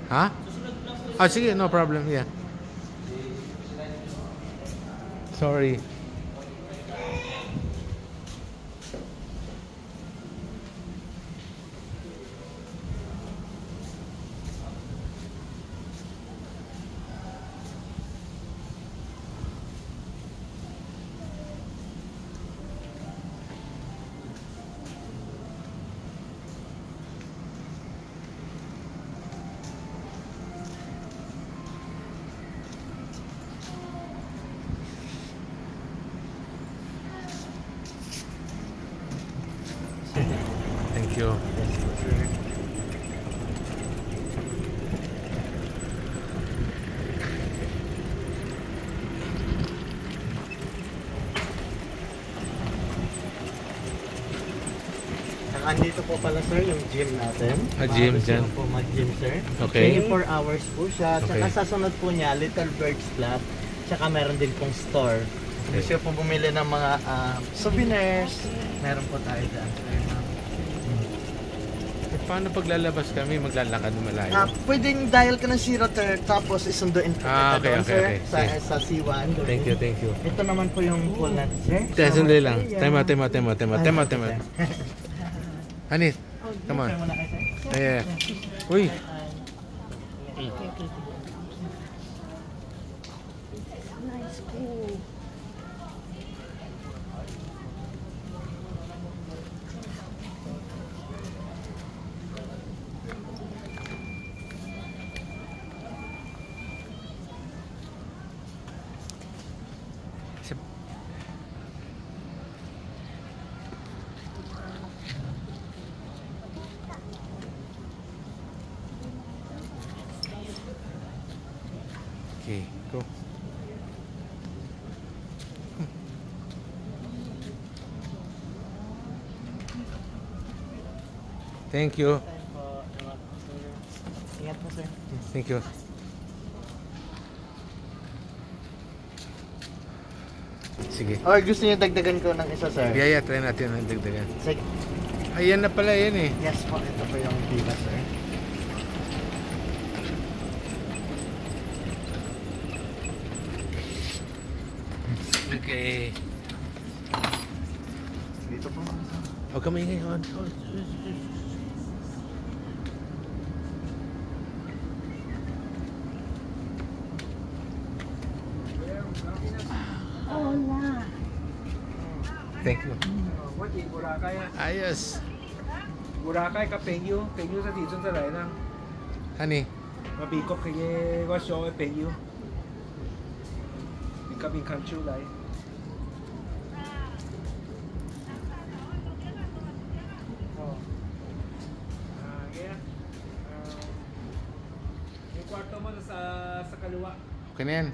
Ha? Ah, sige, no problem. Yeah. Sorry. Thank you. Andito po pala sir yung gym natin. Gym dyan. Po mag-gym sir. Okay. 24 hours po siya. Tsaka Okay. sa sunod po niya, Little Birds Club. Tsaka meron din pong store. Okay. Gusto po bumili ng mga souvenirs. Meron po tayo dyan. Eh, paano paglalabas kami? Maglalakad na malayo? Pwedeng dial ka ng zero tapos isunduin po kita Okay, doon okay, sir. okay. Sa C1. Thank you, thank you. Ito naman po yung pool natin sir. Sandali lang. Tema. Honey, come on. Yeah. Uy. Nice pool. Okay, go. Thank you. Ingat po sir. Thank you. Sige. Or gusto niyo dagdagan ko ng isa sir? Yeah, try natin ang dagdagan. Sige. Ayan na pala, yan eh. Yes po, ito po yung pila sir. Okay. Dito po. Huwag ka maingay. Hola. Thank you. What is Boracay? Ayos. Boracay ka Pengyu. Pengyu sa dito sa rai lang. Honey. Mabikop kaya wa show e Pengyu. Becoming country lai. Oh. Kaya yung kwarto mo sa kaliwa. Okay na yan.